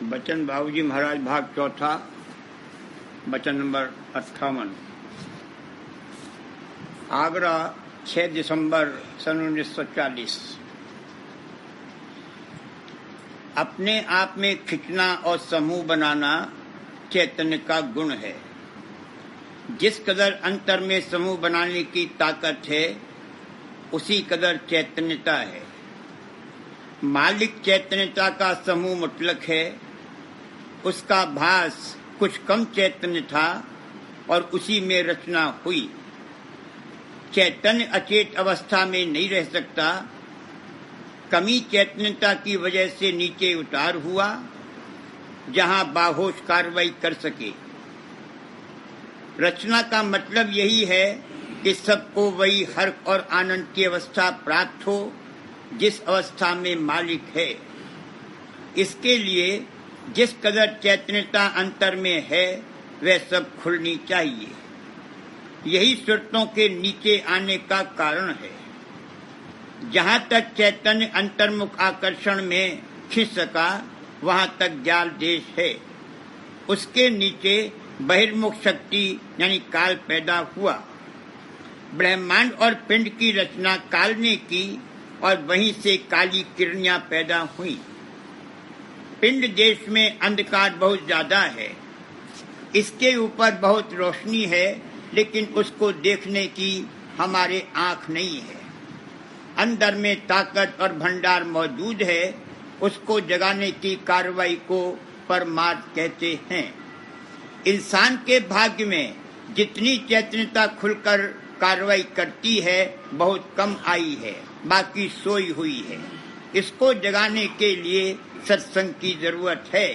बचन बाबूजी महाराज भाग चौथा, वचन नंबर 58। आगरा 6 दिसंबर सन 1940। अपने आप में खिंचना और समूह बनाना चैतन्य का गुण है। जिस कदर अंतर में समूह बनाने की ताकत है, उसी कदर चैतन्यता है। मालिक चैतन्यता का समूह मुतलक है। उसका भास कुछ कम चैतन्य था और उसी में रचना हुई। चैतन्य अचेत अवस्था में नहीं रह सकता। कमी चैतन्यता की वजह से नीचे उतार हुआ, जहां बाहोश कार्रवाई कर सके। रचना का मतलब यही है कि सबको वही हर्ष और आनंद की अवस्था प्राप्त हो जिस अवस्था में मालिक है। इसके लिए जिस कदर चैतन्यता अंतर में है, वह सब खुलनी चाहिए। यही सुरतों के नीचे आने का कारण है। जहां तक चैतन्य अंतर्मुख आकर्षण में खिंच सका, वहां तक जाल देश है। उसके नीचे बहिर्मुख शक्ति यानी काल पैदा हुआ। ब्रह्मांड और पिंड की रचना काल ने की और वहीं से काली किरणियां पैदा हुई। पिंड देश में अंधकार बहुत ज्यादा है। इसके ऊपर बहुत रोशनी है, लेकिन उसको देखने की हमारे आंख नहीं है। अंदर में ताकत और भंडार मौजूद है। उसको जगाने की कार्रवाई को परमार्थ कहते हैं। इंसान के भाग्य में जितनी चैतन्यता खुलकर कार्रवाई करती है, बहुत कम आई है, बाकी सोई हुई है। इसको जगाने के लिए सत्संग की जरूरत है,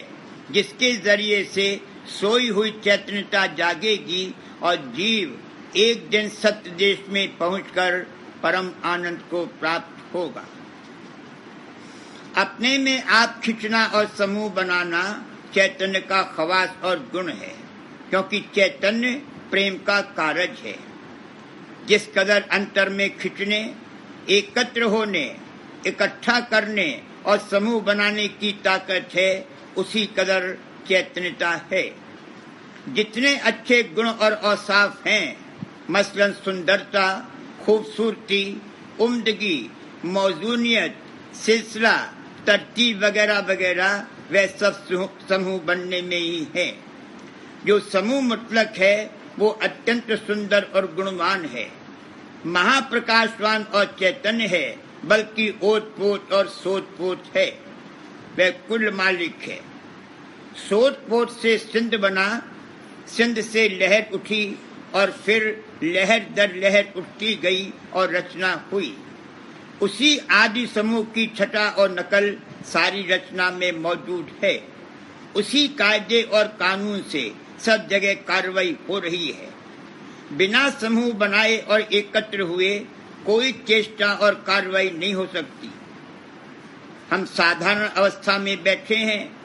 जिसके जरिए से सोई हुई चैतन्यता जागेगी और जीव एक दिन सत्य देश में पहुंचकर परम आनंद को प्राप्त होगा। अपने में आप खिंचना और समूह बनाना चैतन्य का खवास और गुण है, क्योंकि चैतन्य प्रेम का कारज है। जिस कदर अंतर में खिंचने, एकत्र होने, इकट्ठा करने और समूह बनाने की ताकत है, उसी कदर चैतन्यता है। जितने अच्छे गुण और औसाफ हैं, मसलन सुंदरता, खूबसूरती, उम्दगी, मौजूनियत, सिलसिला, तरतीब वगैरह वगैरह, वह सब समूह बनने में ही है। जो समूह मुतलक है, वो अत्यंत सुंदर और गुणवान है, महाप्रकाशवान और चैतन्य है, बल्कि ओत पोत और सोत पोत है। वह कुल मालिक है। सोत पोत से सिंध बना, सिंध से लहर उठी और फिर लहर दर लहर उठती गई और रचना हुई। उसी आदि समूह की छटा और नकल सारी रचना में मौजूद है। उसी कायदे और कानून से सब जगह कार्रवाई हो रही है। बिना समूह बनाए और एकत्र हुए कोई चेष्टा और कार्रवाई नहीं हो सकती। हम साधारण अवस्था में बैठे हैं।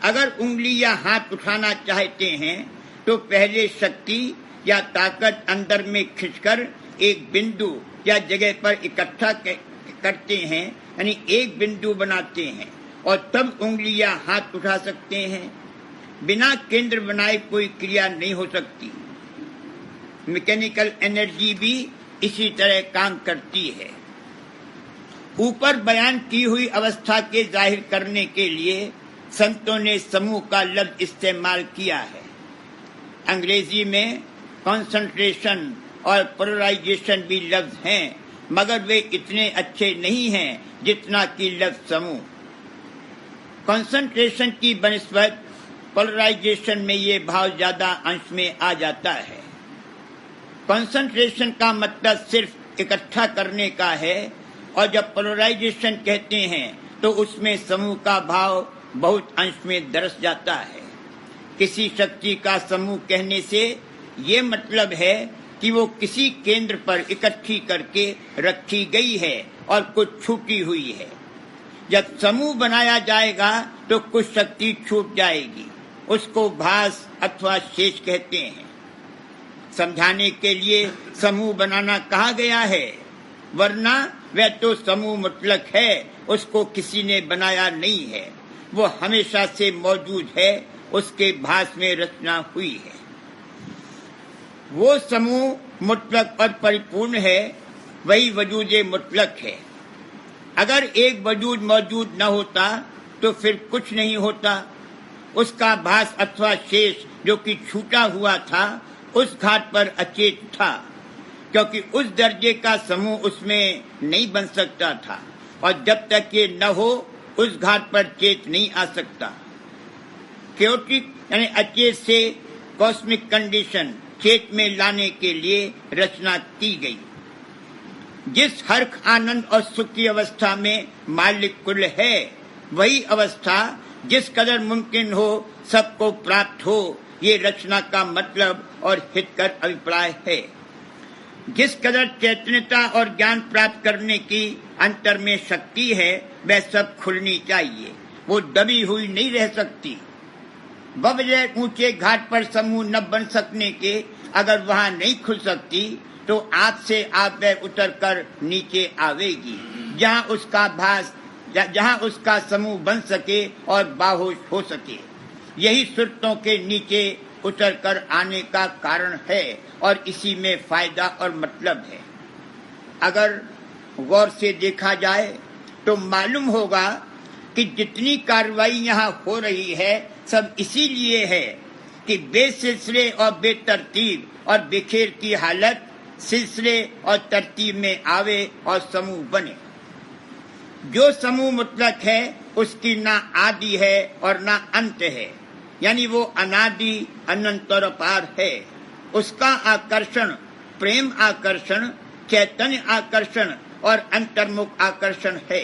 अगर उंगली या हाथ उठाना चाहते हैं, तो पहले शक्ति या ताकत अंदर में खिंचकर एक बिंदु या जगह पर इकट्ठा करते हैं, यानी एक बिंदु बनाते हैं, और तब उंगली या हाथ उठा सकते हैं। बिना केंद्र बनाए कोई क्रिया नहीं हो सकती। मैकेनिकल एनर्जी भी इसी तरह काम करती है। ऊपर बयान की हुई अवस्था के जाहिर करने के लिए संतों ने समूह का लफ्ज इस्तेमाल किया है। अंग्रेजी में कंसंट्रेशन और पोलराइजेशन भी लफ्ज हैं, मगर वे इतने अच्छे नहीं हैं जितना कि लफ्ज समूह। कंसंट्रेशन की बनिस्बत पोलराइजेशन में ये भाव ज्यादा अंश में आ जाता है। कंसंट्रेशन का मतलब सिर्फ इकट्ठा करने का है, और जब पोलराइजेशन कहते हैं तो उसमें समूह का भाव बहुत अंश में दरस जाता है। किसी शक्ति का समूह कहने से ये मतलब है कि वो किसी केंद्र पर इकट्ठी करके रखी गई है और कुछ छूटी हुई है। जब समूह बनाया जाएगा तो कुछ शक्ति छूट जाएगी। उसको भास अथवा शेष कहते हैं। समझाने के लिए समूह बनाना कहा गया है, वरना वह तो समूह मुतलक है, उसको किसी ने बनाया नहीं है। वो हमेशा से मौजूद है, उसके भास में रचना हुई है। वो समूह मुतलक और परिपूर्ण है, वही वजूद मुतलक है। अगर एक वजूद मौजूद न होता तो फिर कुछ नहीं होता। उसका भास अथवा शेष जो कि छूटा हुआ था उस घाट पर अचेत था, क्योंकि उस दर्जे का समूह उसमें नहीं बन सकता था, और जब तक ये न हो उस घाट पर चेत नहीं आ सकता। क्योटिक यानी अचेत से कॉस्मिक कंडीशन चेत में लाने के लिए रचना की गई। जिस हर्ष आनंद और सुख की अवस्था में मालिक कुल है, वही अवस्था जिस कदर मुमकिन हो सबको प्राप्त हो, ये रचना का मतलब और हितकर अभिप्राय है। जिस कदर चैतन्यता और ज्ञान प्राप्त करने की अंतर में शक्ति है, वह सब खुलनी चाहिए, वो दबी हुई नहीं रह सकती। बवजह ऊंचे घाट पर समूह न बन सकने के अगर वहां नहीं खुल सकती तो आप से आप वह उतर कर नीचे आवेगी, जहां उसका समूह बन सके और बाहोश हो सके। यही सुरतों के नीचे उतर कर आने का कारण है और इसी में फायदा और मतलब है। अगर गौर से देखा जाए तो मालूम होगा कि जितनी कार्रवाई यहाँ हो रही है सब इसीलिए है कि बेसिलसिले और बेतरतीब और बिखेर की हालत सिलसिले और तरतीब में आवे और समूह बने। जो समूह मुतलक है उसकी ना आदि है और ना अंत है, यानी वो अनादि अनंत और अपार है। उसका आकर्षण प्रेम आकर्षण, चैतन्य आकर्षण और अंतर्मुख आकर्षण है।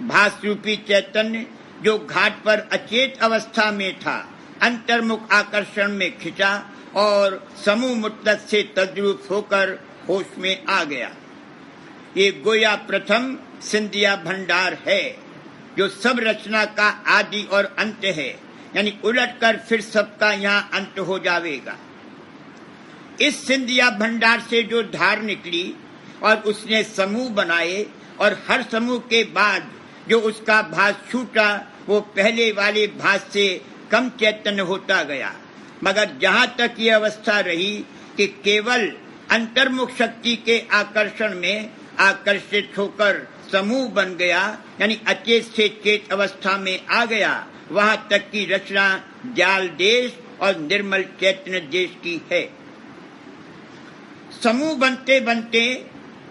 भास रूपी चैतन्य जो घाट पर अचेत अवस्था में था, अंतर्मुख आकर्षण में खिंचा और समूह मुतलक से तद्रूप होकर होश में आ गया। ये गोया प्रथम सिंधिया भंडार है जो सब रचना का आदि और अंत है, यानी उलटकर फिर सबका यहाँ अंत हो जावेगा। इस सिंधिया भंडार से जो धार निकली और उसने समूह बनाए, और हर समूह के बाद जो उसका भास छूटा वो पहले वाले भास से कम चैतन्य होता गया, मगर जहाँ तक ये अवस्था रही कि केवल अंतर्मुख शक्ति के आकर्षण में आकर्षित होकर समूह बन गया, यानी अचेत से चेत अवस्था में आ गया, वहाँ तक की रचना जाल देश और निर्मल चैतन्य देश की है। समूह बनते बनते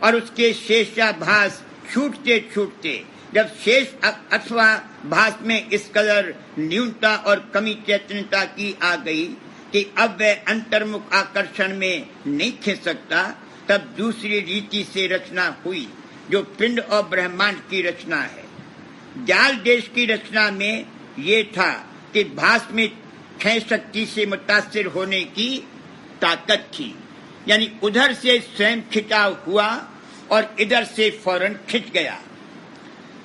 और उसके शेषाभास छूटते छूटते जब शेष अथवा भास में इस कदर न्यूनता और कमी चैतन्यता की आ गई कि अब वह अंतर्मुख आकर्षण में नहीं खिंच सकता, तब दूसरी रीति से रचना हुई जो पिंड और ब्रह्मांड की रचना है। जाल देश की रचना में ये था कि भास में क्षय शक्ति से मुतासिर होने की ताकत थी, यानी उधर से स्वयं खिंचाव हुआ और इधर से फौरन खिंच गया।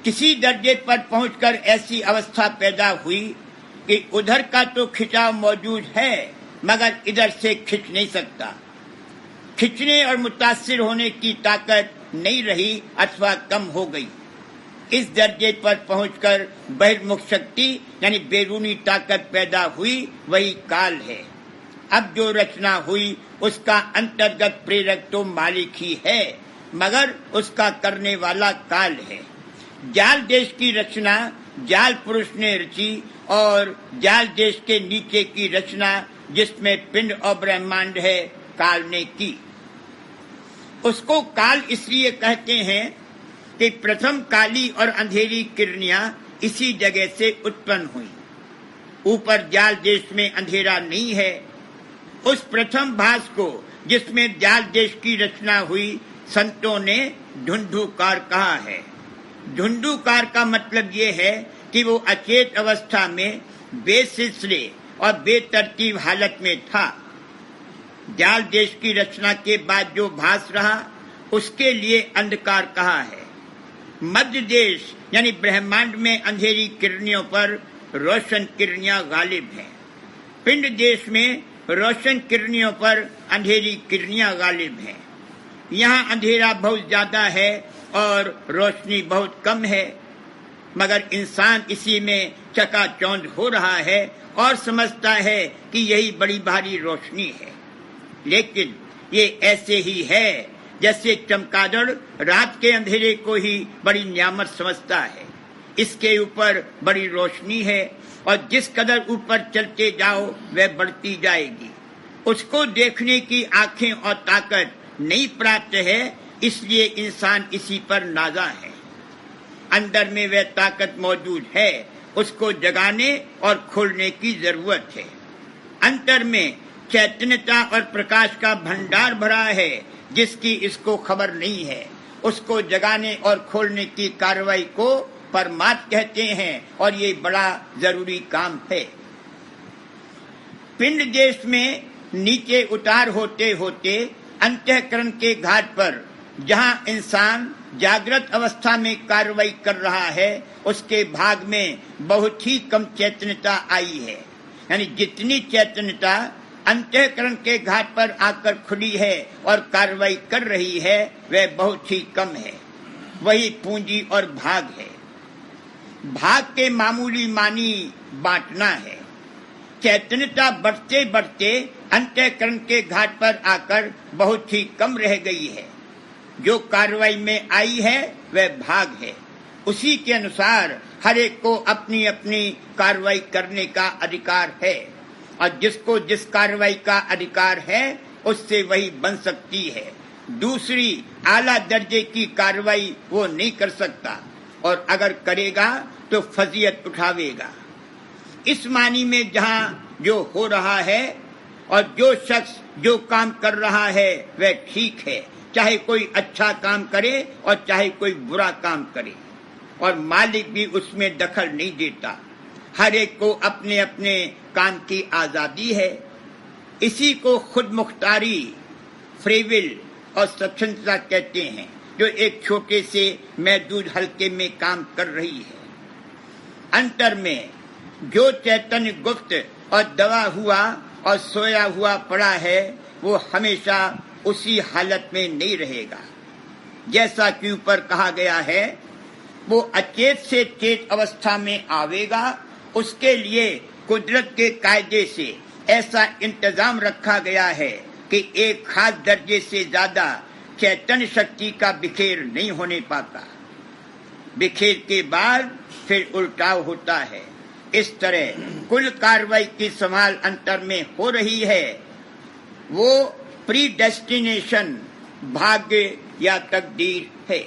किसी दर्जे पर पहुंचकर ऐसी अवस्था पैदा हुई कि उधर का तो खिंचाव मौजूद है मगर इधर से खिंच नहीं सकता। खिंचने और मुतासिर होने की ताकत नहीं रही अथवा कम हो गई। इस दर्जे पर पहुंचकर बहिर्मुख शक्ति यानी बैरूनी ताकत पैदा हुई, वही काल है। अब जो रचना हुई उसका अंतर्गत प्रेरक तो मालिक ही है, मगर उसका करने वाला काल है। जाल देश की रचना जाल पुरुष ने रची और जाल देश के नीचे की रचना जिसमें पिंड और ब्रह्मांड है, काल ने की। उसको काल इसलिए कहते हैं कि प्रथम काली और अंधेरी किरणियां इसी जगह से उत्पन्न हुई। ऊपर जाल देश में अंधेरा नहीं है। उस प्रथम भास को जिसमें जाल देश की रचना हुई संतों ने ढूंढूकार कहा है। ढूंढूकार का मतलब ये है कि वो अचेत अवस्था में बेसिलसिले और बेतरतीब हालत में था। जाल देश की रचना के बाद जो भास रहा उसके लिए अंधकार कहा है। मध्य देश यानी ब्रह्मांड में अंधेरी किरणियों पर रोशन किरणियां गालिब हैं। पिंड देश में रोशन किरणियों पर अंधेरी किरणियां गालिब हैं। यहाँ अंधेरा बहुत ज्यादा है और रोशनी बहुत कम है। मगर इंसान इसी में चकाचौंध हो रहा है और समझता है कि यही बड़ी भारी रोशनी है। लेकिन ये ऐसे ही है जैसे चमगादड़ रात के अंधेरे को ही बड़ी न्यामत समझता है। इसके ऊपर बड़ी रोशनी है और जिस कदर ऊपर चलते जाओ वह बढ़ती जाएगी। उसको देखने की आंखें और ताकत नहीं प्राप्त है, इसलिए इंसान इसी पर नाज़ा है। अंदर में वह ताकत मौजूद है, उसको जगाने और खोलने की जरूरत है। अंतर में चैतन्यता और प्रकाश का भंडार भरा है, जिसकी इसको खबर नहीं है। उसको जगाने और खोलने की कार्रवाई को परमार्थ कहते हैं और ये बड़ा जरूरी काम है। पिंड देश में नीचे उतार होते होते अंतःकरण के घाट पर जहां इंसान जागृत अवस्था में कार्रवाई कर रहा है, उसके भाग में बहुत ही कम चैतन्यता आई है। यानी जितनी चैतन्यता अंतःकरण के घाट पर आकर खुली है और कार्रवाई कर रही है, वह बहुत ही कम है। वही पूंजी और भाग है। भाग के मामूली मानी बांटना है। चैतन्यता बढ़ते बढ़ते अंतःकरण के घाट पर आकर बहुत ही कम रह गई है। जो कार्रवाई में आई है वह भाग है। उसी के अनुसार हर एक को अपनी अपनी कार्रवाई करने का अधिकार है और जिसको जिस कार्रवाई का अधिकार है उससे वही बन सकती है। दूसरी आला दर्जे की कार्रवाई वो नहीं कर सकता और अगर करेगा तो फजीयत उठावेगा। इस मानी में जहाँ जो हो रहा है और जो शख्स जो काम कर रहा है वह ठीक है, चाहे कोई अच्छा काम करे और चाहे कोई बुरा काम करे, और मालिक भी उसमें दखल नहीं देता। हर एक को अपने अपने काम की आजादी है। इसी को खुद मुख्तारी, फ्रीविल और स्वतंत्रता कहते हैं, जो एक छोटे से महदूद हल्के में काम कर रही है। अंतर में जो चैतन्य गुप्त और दबा हुआ और सोया हुआ पड़ा है, वो हमेशा उसी हालत में नहीं रहेगा। जैसा कि ऊपर कहा गया है, वो अचेत से चेत अवस्था में आवेगा। उसके लिए कुदरत के कायदे से ऐसा इंतजाम रखा गया है कि एक खास दर्जे से ज्यादा चैतन्य शक्ति का बिखेर नहीं होने पाता। बिखेर के बाद फिर उल्टाव होता है। इस तरह कुल कार्रवाई की संभाल अंतर में हो रही है। वो प्री डेस्टिनेशन, भाग्य या तकदीर है।